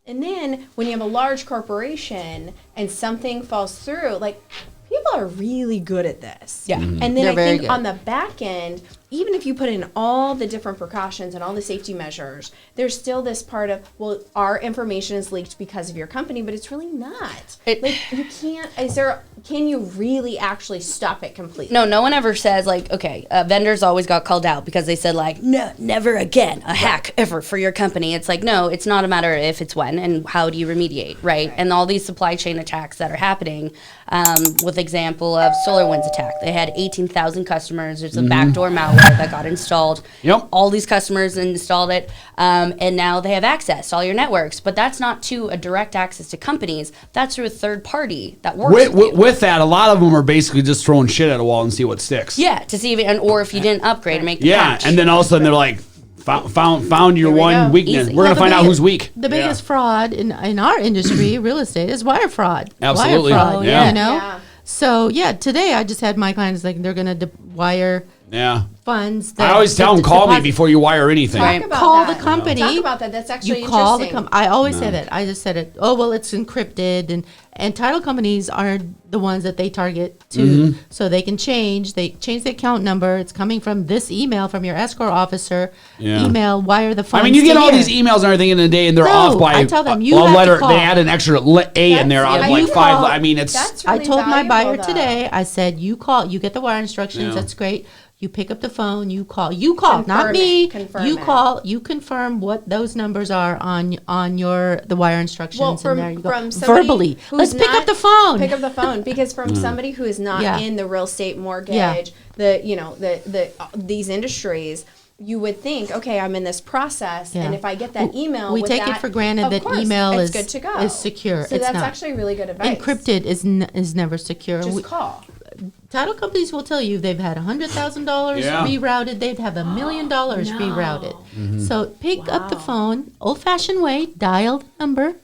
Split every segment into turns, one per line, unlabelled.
And then when you have a large corporation and something falls through, like, people are really good at this.
Yeah.
And then I think on the back end, even if you put in all the different precautions and all the safety measures, there's still this part of, well, our information is leaked because of your company, but it's really not. Like, you can't, can you really actually stop it completely?
No one ever says, like, okay, vendors always got called out because they said, like, no, never again a hack ever for your company. It's like, no, it's not a matter of if, it's when, and how do you remediate, right? And all these supply chain attacks that are happening, with example of SolarWinds attack. They had 18,000 customers. There's a backdoor malware that got installed.
Yep.
All these customers installed it, and now they have access to all your networks. But that's not to a direct access to companies. That's through a third party that works
with that. A lot of them are basically just throwing shit at a wall and see what sticks.
Yeah, to see if or if you didn't upgrade and make the patch.
And then all of a sudden they're like, found your one weakness.
Easy.
We're gonna find out who's weak.
The biggest fraud in our industry, real estate, is wire fraud.
Absolutely.
Wire fraud,
Yeah.
you know?
Yeah.
So, today I just had my clients, like, they're going to wire funds.
I always tell them, call me before you wire anything.
Talk about
Call
that.
the company.
Talk about that. That's actually
You call the
interesting.
company. I always say that. I just said it. Oh, well, it's encrypted. And title companies are the ones that they target to. So they can change. They change the account number. It's coming from this email from your escrow officer.
Yeah.
Email, wire the funds.
I mean, you get
to
all
here.
these emails and everything in the day, and they're
No,
off by
I tell them,
a
you have to
letter.
call.
They add an extra A in there
That's-
on
yeah,
like
you
5.
call.
I mean, it's.
That's
I
really
told my buyer
valuable, though.
today, I said, you call, you get the wire instructions,
Yeah.
that's great. You pick up the phone, you call, not
Confirm
me.
it, confirm
You
it.
call, you confirm what those numbers are on the wire instructions,
Well,
and there you go.
from somebody
Verbally,
who's
let's pick
not-
up the phone.
Pick up the phone, because from somebody who is not
Yeah.
in the real estate mortgage,
Yeah.
these industries, you would think, okay, I'm in this process,
Yeah.
and if I get that email,
we
with
take it
that,
for granted
of
that
course,
email
it's
is
good to go.
is secure.
So
It's
that's
not.
actually really good advice.
Encrypted is never secure.
Just call.
Title companies will tell you they've had $100,000
Yeah.
rerouted. They'd have $1 million rerouted. So pick up the phone, old-fashioned way, dial the number.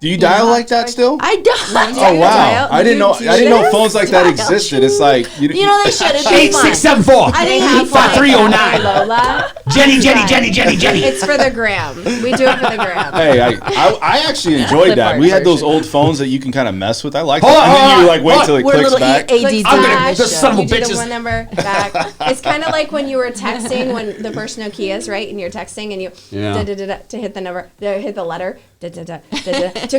Do you dial like that still?
I don't.
Oh wow! I didn't know phones like that existed. It's like
You know they should. It's fun.
8674
I didn't have
5309.
Lola,
Jenny.
it's for the gram. We do it for the gram.
Hey, I actually enjoyed that. We had those old phones that you can kind of mess with. I like
Hold
that.
on,
And then
hold
you
on.
like wait till it
We're
clicks
little
back.
ADD.
I'm gonna-
Back.
this son of a
You do
bitches.
the one number back. It's kind of like when you were texting, when the first Nokias, right? And you're texting and you to hit the number, hit the letter. Took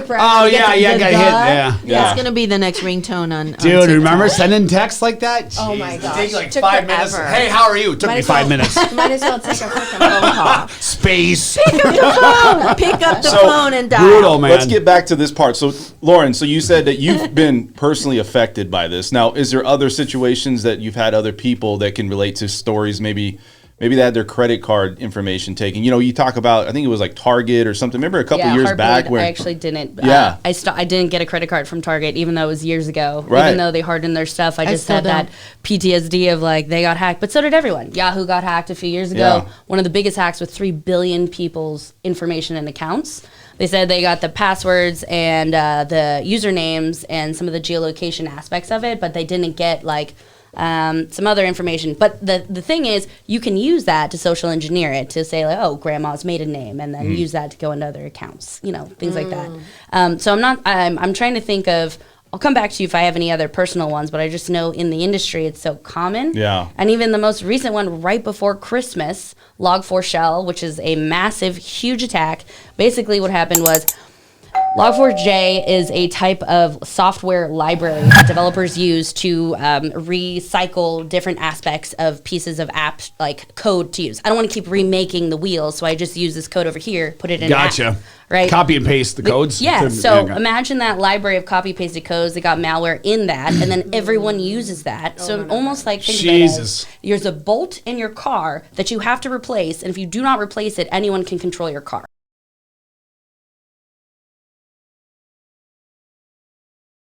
forever.
Oh,
to get
yeah,
to
yeah,
the
got hit, yeah.
That's gonna be the next ringtone on.
Dude,
on
remember
TikTok.
sending texts like that?
Oh my
Jeez,
gosh.
It takes like
Took
5 minutes.
forever.
Hey, how are you? It took
Might
me
as well-
5 minutes.
Might as well take a freaking phone call.
Space.
Pick up the
So,
phone and dial.
Brutal, man.
Let's get back to this part. So, Lauren, so you said that you've been personally affected by this. Now, is there other situations that you've had other people that can relate to stories? Maybe they had their credit card information taken. You know, you talk about, I think it was like Target or something. Remember a couple years
Heartbleed,
back where
I actually didn't.
Yeah.
I didn't get a credit card from Target, even though it was years ago.
Right.
Even though they hardened their stuff, I just
still
had that PTSD of like they got hacked, but so did everyone. Yahoo got hacked a few years ago.
Yeah.
One of the biggest hacks with 3 billion people's information and accounts. They said they got the passwords and the usernames and some of the geolocation aspects of it, but they didn't get like some other information. But the thing is, you can use that to social engineer it, to say like, oh, grandma's maiden name, and then use that to go into other accounts, you know, things like that. So I'm trying to think of, I'll come back to you if I have any other personal ones, but I just know in the industry it's so common.
Yeah.
And even the most recent one right before Christmas, Log4Shell, which is a massive, huge attack. Basically what happened was Log4j is a type of software library that developers use to recycle different aspects of pieces of apps, like code to use. I don't want to keep remaking the wheels, so I just use this code over here, put it in an
Gotcha.
app, right?
Copy and paste the codes.
Yeah,
to-
so
yeah.
imagine that library of copy-pasted codes that got malware in that, and then everyone uses that. So almost like, think
Jesus.
of it as there's a bolt in your car that you have to replace, and if you do not replace it, anyone can control your car.